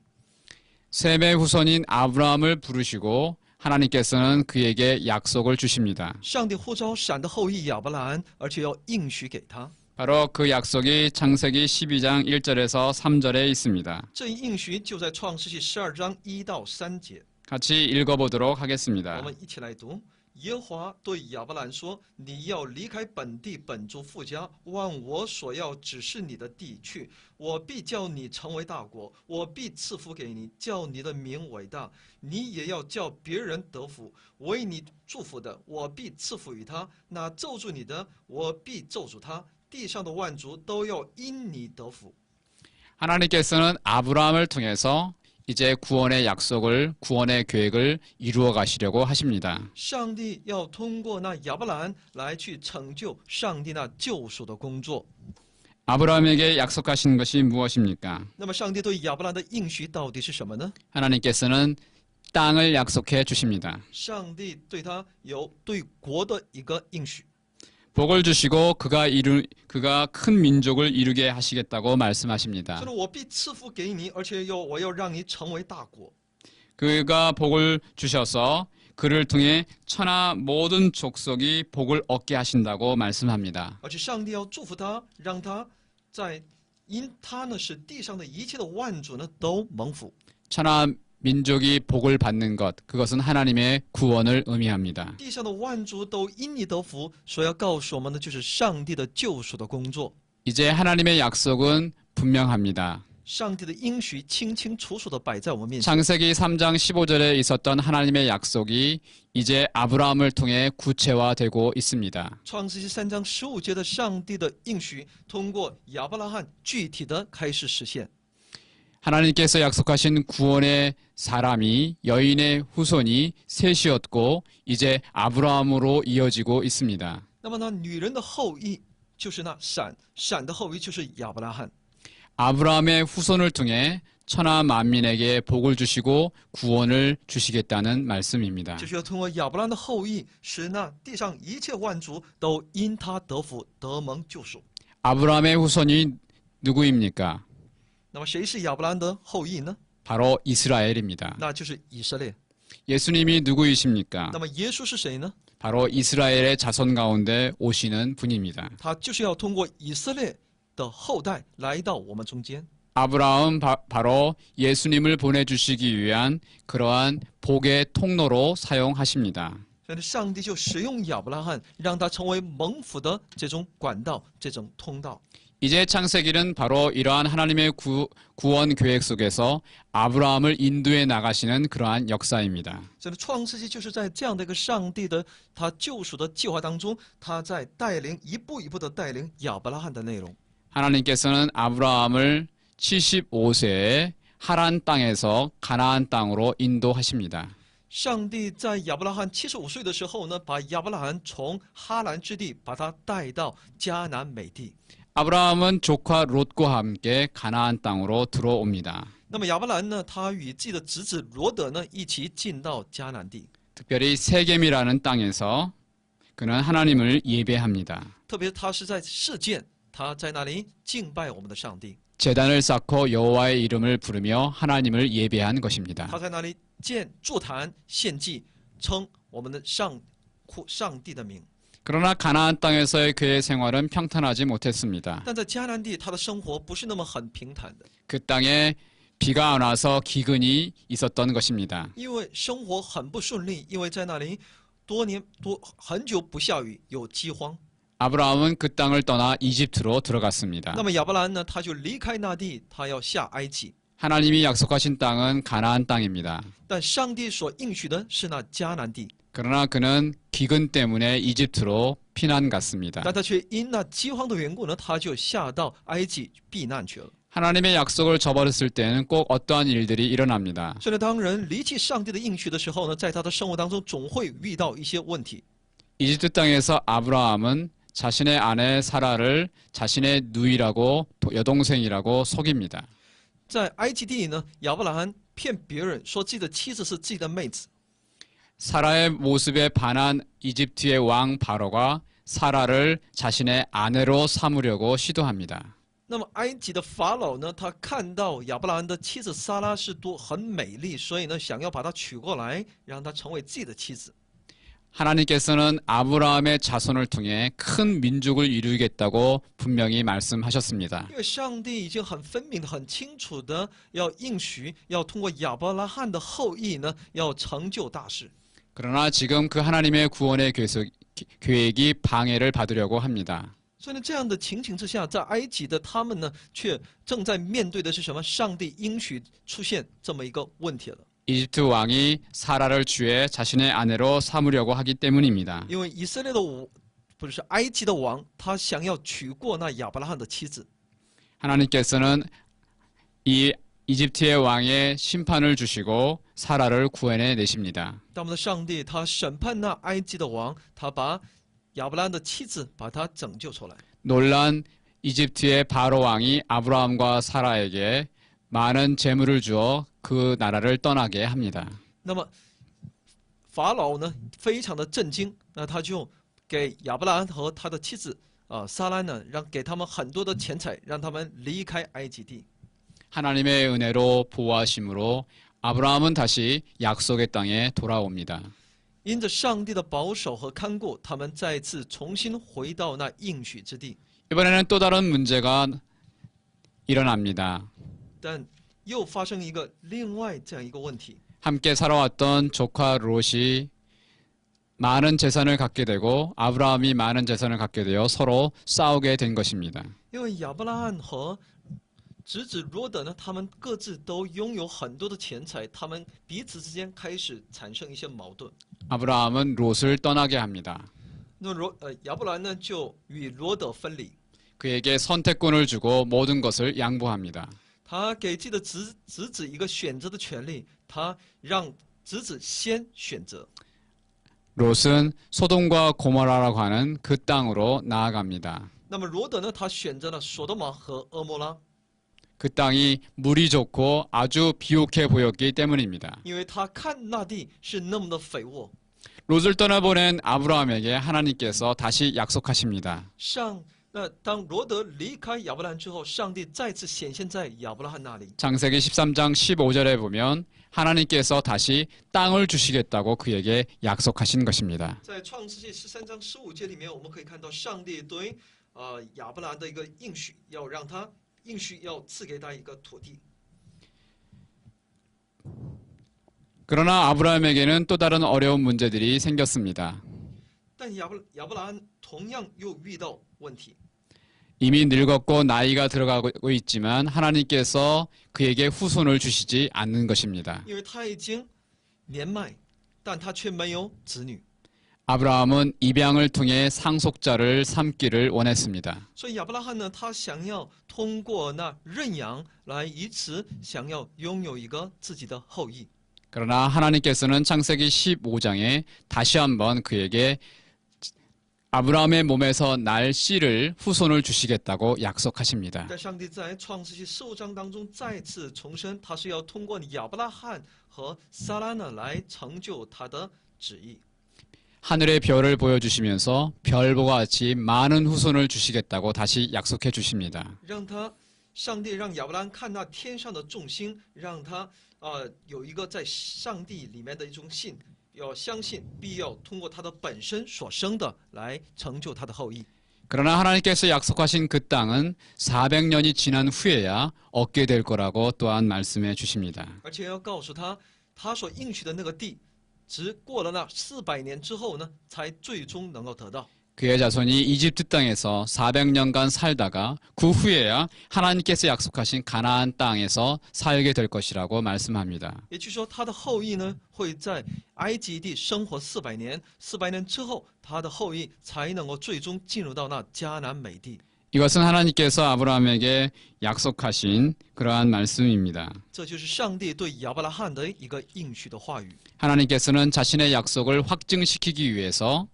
셈의 후손인 아브라함을 부르시고 하나님께서는 그에게 약속을 주십니다. 上帝呼召闪的后裔亚伯兰，而且要应许给他。 바로 그 약속이 창세기 12장 1절에서 3절에 있습니다. 这一应许就在创世纪12章1到3节。 같이 읽어보도록 我 하겠습니다. 们一起来读。耶和华对亚伯兰说：“你要离开本地本族父家，往我所要指示你的地去。我必叫你成为大国，我必赐福给你，叫你的名伟大。你也要叫别人得福。为你祝福的，我必赐福于他；那咒诅你的，我必咒诅他。地上的万族都要因你得福。” 하나님께서는 아브라함을 통해서 이제 구원의 약속을, 구원의 계획을 이루어 가시려고 하십니다. 上帝要通过那亚伯兰来去成就上帝那救赎的工作。 아브라함에게 약속하신 것이 무엇입니까? 那么，上帝对亚伯兰的应许到底是什么呢？ 하나님께서는 땅을 약속해 주십니다. 上帝对他有对国的一个应许， 복을 주시고 그가 큰 민족을 이루게 하시겠다고 말씀하십니다. 说我必赐福给你，而且我要让你成为大国。 그가 복을 주셔서 그를 통해 천하 모든 족속이 복을 얻게 하신다고 말씀합니다. 而且上帝要祝福他，让他在因他呢使地上的一切的万族呢都蒙福。 천하 민족이 복을 받는 것, 그것은 하나님의 구원을 의미합니다. 地上的万族都因你得福，所要告诉我们的就是上帝的救赎的工作。 이제 하나님의 약속은 분명합니다. 上帝的应许清清楚楚地摆在我们面前。 창세기 3장 15절에 있었던 하나님의 약속이 이제 아브라함을 통해 구체화되고 있습니다. 创世纪3章15节的上帝的应许，通过亚伯拉罕具体的开始实现。 하나님께서 약속하신 구원의 사람이 여인의 후손이 셋이었고 이제 아브라함으로 이어지고 있습니다. 那么呢，女人的后裔就是那闪的后裔就是亚伯拉罕。 아브라함의 후손을 통해 천하 만민에게 복을 주시고 구원을 주시겠다는 말씀입니다. 就是要通过亚伯拉罕的后裔，使那地上一切万族都因他得福，得蒙救赎。 아브라함의 후손이 누구입니까? 那么谁是亚伯拉罕的后裔呢？ 바로 이스라엘입니다. 那就是以色列。 예수님이 누구이십니까? 那么耶稣是谁呢？ 바로 이스라엘의 자손 가운데 오시는 분입니다. 他就是要通过以色列的后代来到我们中间。 아브라함은 바로 예수님을 보내주시기 위한 그러한 복의 통로로 사용하십니다. 所以上帝就使用亚伯拉罕，让他成为蒙福的这种管道、这种通道。 이제 창세기는 바로 이러한 하나님의 구원 계획 속에서 아브라함을 인도해 나가시는 그러한 역사입니다. 所以创世纪就是在这样的一个上帝的他救赎的计划当中，他在带领一步一步的带领亚伯拉罕的内容。 하나님께서는 아브라함을 75세에 하란 땅에서 가나안 땅으로 인도하십니다. 上帝在亚伯拉罕75岁的时候呢，把亚伯拉罕从哈兰之地把他带到迦南美地。 아브라함은 조카 롯과 함께 가나안 땅으로 들어옵니다. 那么亚伯兰呢，他与自己的侄子罗德呢一起进到迦南地， 특별히 세겜이라는 땅에서 그는 하나님을 예배합니다. 特别他是在示剑，他在那里敬拜我们的上帝， 제단을 쌓고 여호와의 이름을 부르며 하나님을 예배한 것입니다. 他在那里建筑坛献祭，称我们的上帝的名。 그러나 가나안 땅에서의 그의 생활은 평탄하지 못했습니다. 但在迦南地，他的生活不是那么很平坦的， 그 땅에 비가 안 와서 기근이 있었던 것입니다. 因为生活很不顺利，因为在那里很久不下雨，有饥荒。 아브라함은 그 땅을 떠나 이집트로 들어갔습니다. 那么亚伯兰呢，他就离开那地，他要下埃及。 하나님이 약속하신 땅은 가나안 땅입니다. 但上帝所应许的是那迦南地， 그러나 그는 기근 때문에 이집트로 피난 갔습니다. 但他却因那饥荒的缘故呢，他就下到埃及避难去了。 하나님의 약속을 저버렸을 때는 꼭 어떠한 일들이 일어납니다. 所以呢，当人离弃上帝的应许的时候呢，在他的生活当中总会遇到一些问题。 이집트 땅에서 아브라함은 자신의 아내 사라를 자신의 누이라고 여동생이라고 속입니다. 在埃及地呢，亚伯拉罕骗别人说自己的妻子是自己的妹子。 사라의 모습에 반한 이집트의 왕 바로가 사라를 자신의 아내로 삼으려고 시도합니다. 那么埃及的法老呢，他看到亚伯拉罕的妻子撒拉是很美丽，所以呢，想要把她娶过来，让她成为自己的妻子。 하나님께서는 아브라함의 자손을 통해 큰 민족을 이루겠다고 분명히 말씀하셨습니다. 因为上帝已经很分明的、很清楚的要应许，要通过亚伯拉罕的后裔呢，要成就大事。 그러나 지금 그 하나님의 구원의 계획이 방해를 받으려고 합니다. 所以呢，这样的情形之下，在埃及的他们呢，却正在面对的是什么？上帝应许出现这么一个问题了。 이집트 왕이 사라를 주에 자신의 아내로 삼으려고 하기 때문입니다. 因为以色列的不是埃及的王，他想要娶过那亚伯拉罕的妻子。 하나님께서는 이 이집트의 왕의 심판을 주시고 사라를 구해내 내십니다. 但我们的上帝他审判那埃及的王，他把亚伯拉罕的妻子把他拯救出来。 놀란 이집트의 바로 왕이 아브라함과 사라에게 많은 재물을 주어 그 나라를 떠나게 합니다. 那么法老呢，非常的震惊，那他就给亚伯拉罕和他的妻子撒拉呢，给他们很多的钱财，让他们离开埃及地。 하나님의 은혜로 보호하심으로 아브라함은 다시 약속의 땅에 돌아옵니다. 因着上帝的保守和看顾，他们再次重新回到那应许之地。 이번에는 또 다른 문제가 일어납니다. 但又发生一个另外这样一个问题， 함께 살아왔던 조카 롯이 많은 재산을 갖게 되고 아브라함이 많은 재산을 갖게 되어 서로 싸우게 된 것입니다. 因为亚伯拉罕和侄子罗德呢，他们各自都拥有很多的钱财，他们彼此之间开始产生一些矛盾。 아브라함은 롯을 떠나게 합니다. 那亚伯兰呢，就与罗德分离， 그에게 선택권을 주고 모든 것을 양보합니다. 他给自己的侄子一个选择的权利，他让侄子先选择。 롯은 소돔과 고모라라고 하는 그 땅으로 나아갑니다. 那么罗德呢，他选择了索多玛和俄摩拉。그 땅이 물이 좋고 아주 비옥해 보였기 때문입니다. 因为他看那地是那么的肥沃。 롯을 떠나보낸 아브라함에게 하나님께서 다시 약속하십니다. 那当罗德离开亚伯兰之后，上帝再次显现在亚伯拉罕那里。 창세기 13장 15절에 보면 하나님께서 다시 땅을 주시겠다고 그에게 약속하신 것입니다. 在创世纪13章15节里面，我们可以看到上帝对亚伯兰的一个应许，要让他应许要赐给他一个土地。 그러나 아브라함에게는 또 다른 어려운 문제들이 생겼습니다. 但亚伯兰同样又遇到问题， 이미 늙었고 나이가 들어가고 있지만 하나님께서 그에게 후손을 주시지 않는 것입니다. 因为他已经年迈，但他却没有子女。 아브라함은 입양을 통해 상속자를 삼기를 원했습니다. 所以亚伯拉罕呢，他想要通过那认养来以此想要拥有一个自己的后裔。 그러나 하나님께서는 창세기 15장에 다시 한번 그에게 아브라함의 몸에서 날 씨를 후손을 주시겠다고 약속하십니다. 但上帝在创世纪15章当中再次重申，他是要通过亚伯拉罕和撒拉呢来成就他的旨意。 하늘의 별을 보여주시면서 별과 같이 많은 후손을 주시겠다고 다시 약속해 주십니다. 上帝让亚伯拉罕看那天上的众星，让他有一个在上帝里面的一种信，要相信，必要通过他的本身所生的来成就他的后裔。 그러나 하나님께서 약속하신 그 땅은 400년이 지난 후에야 얻게 될 거라고 또한 말씀해 주십니다. 而且要告诉他，他所应许的那个地，只过了那400年之后呢，才最终能够得到。 그의 자손이 이집트 땅에서 400년간 살다가 그 후에야 하나님께서 약속하신 가나안 땅에서 살게 될 것이라고 말씀합니다. 也就是说，他的后裔呢会在埃及地生活400年，400年之后，他的后裔才能够最终进入到那迦南美地。 이것은 하나님께서 아브라함에게 약속하신 그러한 말씀입니다. 这就是上帝对亚伯拉罕的一个应许的话语。 하나님께서는 자신의 약속을 확증시키기 위해서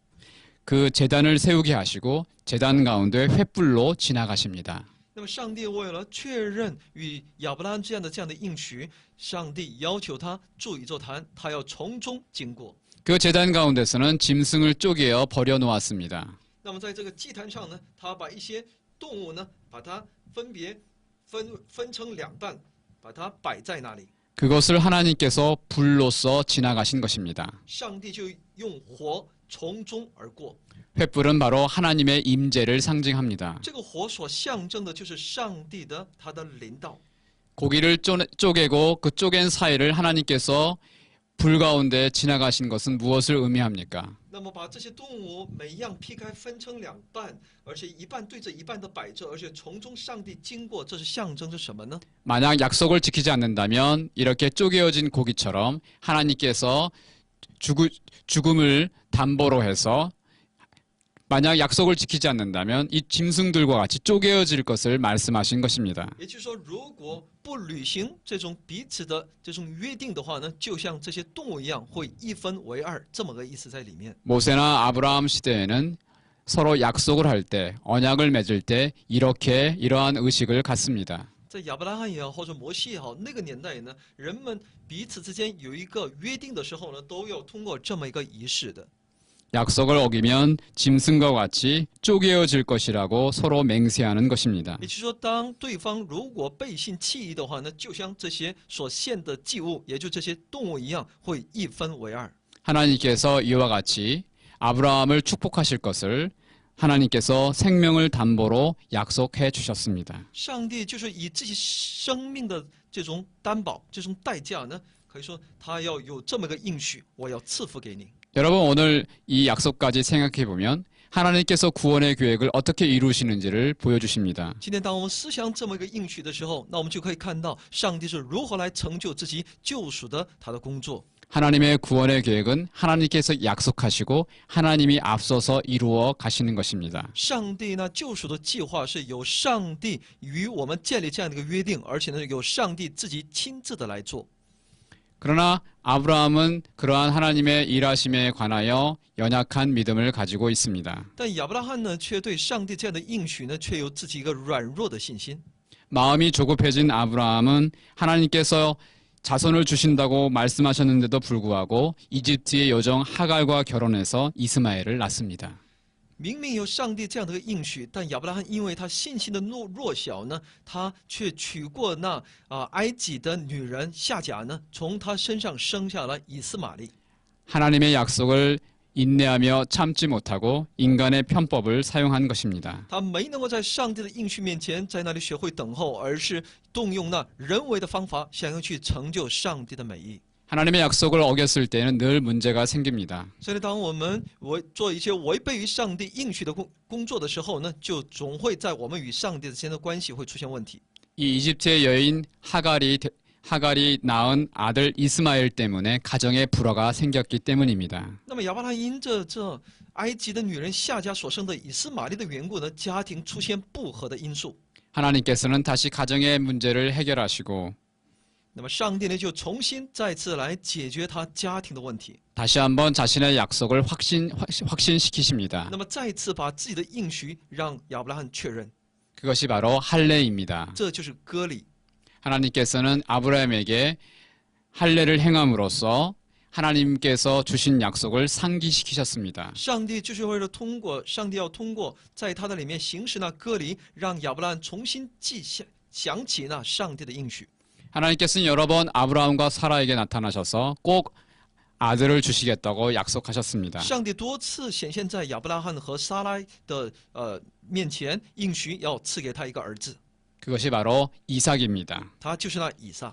그 제단을 세우게 하시고 제단 가운데 횃불로 지나가십니다. 那么，上帝为了确认与亚伯拉罕这样的应许，上帝要求他筑一座坛，他要从中经过。 그 제단 가운데서는 짐승을 쪼개어 버려 놓았습니다. 那么，在这个祭坛上呢，他把一些动物呢，把它分别分成2半，把它摆在那里。 그것을 하나님께서 불로써 지나가신 것입니다. 上帝就用火从中而过。 횃불은 바로 하나님의 임재를 상징합니다. 这个火所象征的就是上帝的他的临到。 고기를 쪼개고 그 쪼갠 사이를 하나님께서 불 가운데 지나가신 것은 무엇을 의미합니까? 那么把这些动物每样劈开，分成2半，而且一半对着一半的摆着，而且从中上帝经过，这是象征着什么呢？ 만약 약속을 지키지 않는다면 이렇게 쪼개어진 고기처럼 하나님께서 죽음을 담보로 해서 만약 약속을 지키지 않는다면 이 짐승들과 같이 쪼개어질 것을 말씀하신 것입니다. 也就是说，如果不履行这种彼此的这种约定的话呢，就像这些动物一样，会一分为二，这么个意思在里面。 모세나 아브라함 시대에는 서로 약속을 할 때, 언약을 맺을 때 이러한 의식을 갖습니다. 在亚伯拉罕也好，或者摩西也好，那个年代呢，人们彼此之间有一个约定的时候呢，都要通过这么一个仪式的。 약속을 어기면 짐승과 같이 쪼개어질 것이라고 서로 맹세하는 것입니다. 也就是说，当对方如果背信弃义的话呢，就像这些所献的祭物，也就这些动物一样，会一分为二。 하나님께서 이와 같이 아브라함을 축복하실 것을 하나님께서 생명을 담보로 약속해 주셨습니다. 上帝就是以自己生命的这种担保、这种代价呢，可以说他要有这么个应许，我要赐福给你。 여러분 오늘 이 약속까지 생각해 보면 하나님께서 구원의 계획을 어떻게 이루시는지를 보여주십니다. 今天当我们思想这么一个应许的时候，那我们就可以看到上帝是如何来成就自己救赎的他的工作。 하나님의 구원의 계획은 하나님께서 약속하시고 하나님이 앞서서 이루어 가시는 것입니다. 上帝呢救赎的计划是由上帝与我们建立这样的一个约定，而且呢由上帝自己亲自的来做。 그러나 아브라함은 그러한 하나님의 일하심에 관하여 연약한 믿음을 가지고 있습니다. 但亚伯拉罕呢却对上帝这样的应许呢却有自己一个软弱的信心。 마음이 조급해진 아브라함은 하나님께서 자손을 주신다고 말씀하셨는데도 불구하고 이집트의 여종 하갈과 결혼해서 이스마엘을 낳습니다. 明明有上帝这样的一个应许，但亚伯拉罕因为他信心的弱小呢，他却娶过那埃及的女人夏甲呢，从他身上生下了以斯玛利。 하나님의 약속을 인내하며 참지 못하고 인간의 편법을 사용한 것입니다. 他没能够在上帝的应许面前在那里学会等候，而是动用那人为的方法，想要去成就上帝的美意。 하나님의 약속을 어겼을 때는 늘 문제가 생깁니다. 所以，当我们做一些违背于上帝应许的工作的时候呢，就总会在我们与上帝之间的关系会出现问题。 이 이집트의 여인 하갈이 낳은 아들 이스마엘 때문에 가정에 불화가 생겼기 때문입니다. 那么亚伯拉罕因着这埃及的女人夏甲所生的以斯玛利的缘故呢，家庭出现不和的因素。 하나님께서는 다시 가정의 문제를 해결하시고 那么上帝呢，就重新再次来解决他家庭的问题。 다시 한번 자신의 약속을 확신시키십니다. 那么再次把自己的应许让亚伯拉罕确认， 그것이 바로 할례입니다. 这就是割礼。 하나님께서는 아브라함에게 할례를 행함으로써 하나님께서 주신 약속을 상기시키셨습니다. 上帝就是为了上帝要通过在他的里面行使那割礼，让亚伯拉罕重新想起那上帝的应许。 하나님께서는 여러 번 아브라함과 사라에게 나타나셔서 꼭 아들을 주시겠다고 약속하셨습니다. 上帝多次显现在亚伯拉罕和撒拉的面前，应许要赐给他一个儿子， 그것이 바로 이삭입니다. 他就是那以撒。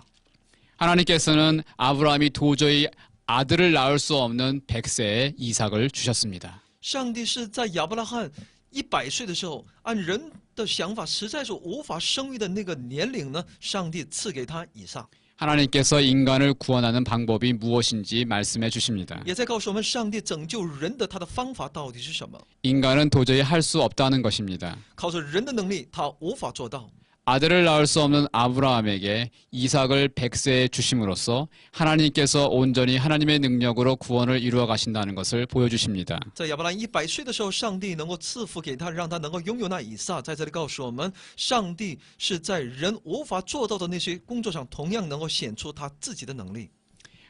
하나님께서는 아브라함이 도저히 아들을 낳을 수 없는 100세의 이삭을 주셨습니다. 上帝是在亚伯拉罕100岁的时候，按人的想法实在是无法生育的那个年龄呢，上帝赐给他以撒。 하나님께서 인간을 구원하는 방법이 무엇인지 말씀해 주십니다. 也在告诉我们，上帝拯救人的他的方法到底是什么？ 인간은 도저히 할 수 없다는 것입니다. 靠着人的能力，他无法做到。 아들을 낳을 수 없는 아브라함에게 이삭을 100세에 주심으로써 하나님께서 온전히 하나님의 능력으로 구원을 이루어 가신다는 것을 보여주십니다. 在亚伯拉罕100岁的时候，上帝能够赐福给他，让他能够拥有那以撒。在这里告诉我们，上帝是在人无法做到的那些工作上，同样能够显出他自己的能力。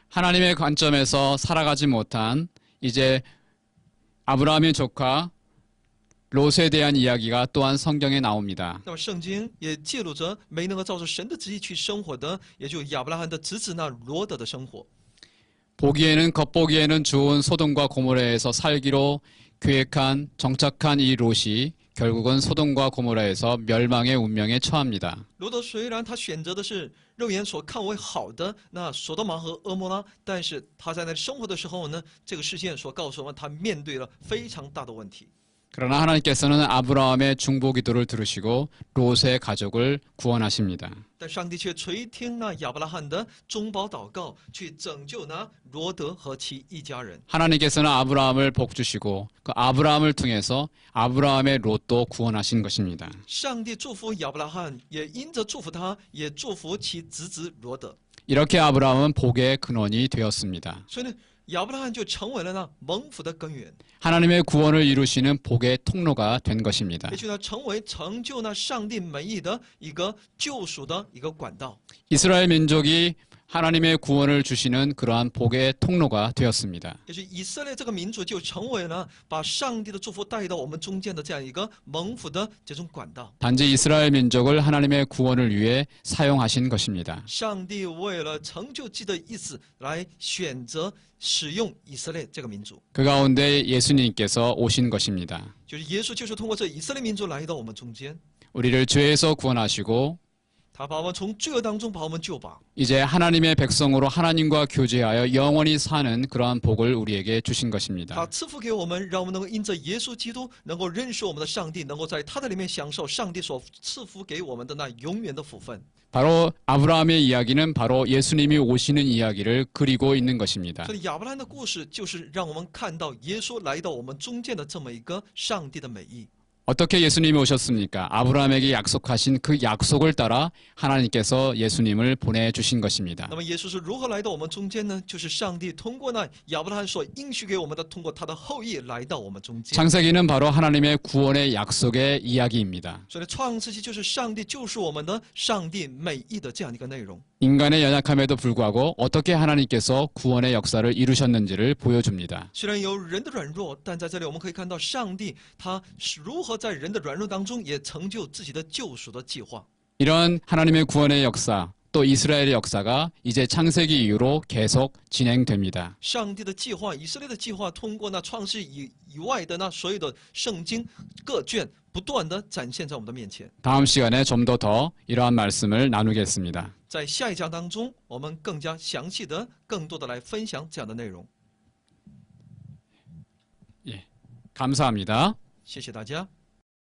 하나님의 관점에서 살아가지 못한 이제 아브라함의 조카 롯에 대한 이야기가 또한 성경에 나옵니다. 那么圣经也记录着没能够照着神的旨意去生活的，也就亚伯拉罕的侄子那罗德的生活。 겉보기에는 좋은 소돔과 고모라에서 살기로 계획한 정착한 이 롯이 결국은 소돔과 고모라에서 멸망의 운명에 처합니다. 罗德虽然他选择的是肉眼所看为好的那所多玛和俄摩拉，但是他在那里生活的时候呢，这个事件所告诉我们，他面对了非常大的问题。 그러나 하나님께서는 아브라함의 중보기도를 들으시고 롯의 가족을 구원하십니다. 但上帝却垂听那亚伯拉罕的中保祷告，去拯救那罗德和其一家人。 하나님께서는 아브라함을 복주시고 그 아브라함을 통해서 아브라함의 롯도 구원하신 것입니다. 上帝祝福亚伯拉罕，也因着祝福他，也祝福其侄子罗德。 이렇게 아브라함은 복의 근원이 되었습니다. 所以呢，亚伯拉罕就成为了那蒙福的根源， 하나님의 구원을 이루시는 복의 통로가 된 것입니다. 也就呢成为成就那上帝美意的一个救赎的一个管道。 이스라엘 민족이 하나님의 구원을 주시는 그러한 복의 통로가 되었습니다. 也是以色列这个民族就成为了把上帝的祝福带到我们中间的这样一个蒙福的这种管道。 단지 이스라엘 민족을 하나님의 구원을 위해 사용하신 것입니다. 上帝为了成就自己的意思，来选择使用以色列这个民族， 그 가운데 예수님께서 오신 것입니다. 就是耶稣，就是通过这以色列民族来到我们中间， 우리를 죄에서 구원하시고 他把我们从罪恶当中把我们救拔， 이제 하나님의 백성으로 하나님과 교제하여 영원히 사는 그러한 복을 우리에게 주신 他 것입니다. 赐福给我们，让我们能够因着耶稣基督，能够认识我们的上帝，能够在他的里面享受上帝所赐福给我们的那永远的福分。 바로 아브라함의 이야기는 바로 예수님이 오시는 이야기를 그리고 있는 것입니다. 所以亚伯拉罕的故事就是让我们看到耶稣来到我们中间的这么一个上帝的美意。 어떻게 예수님이 오셨습니까? 아브라함에게 약속하신 그 약속을 따라 하나님께서 예수님을 보내주신 것입니다. 那么耶稣是如何来到我们中间呢？就是上帝通过那亚伯拉罕所应许给我们的，通过他的后裔来到我们中间。 창세기는 바로 하나님의 구원의 약속의 이야기입니다. 所以呢，创世纪就是上帝救赎我们的上帝美意的这样的一个内容。 인간의 연약함에도 불구하고 어떻게 하나님께서 구원의 역사를 이루셨는지를 보여줍니다. 虽然有人的软弱，但在这里我们可以看到上帝他是如何在人的软弱当中也成就自己的救赎的计划。 이런 하나님의 구원의 역사, 또 이스라엘의 역사가 이제 창세기 이후로 계속 진행됩니다. 上帝的计划，以色列的计划，通过那创世以外的那所有的圣经各卷，不断的展现在我们的面前。 다음 시간에 좀 더 이러한 말씀을 나누겠습니다. 在下一章当中，我们更加详细的、更多的来分享这样的内容。 감사합니다. 谢谢大家。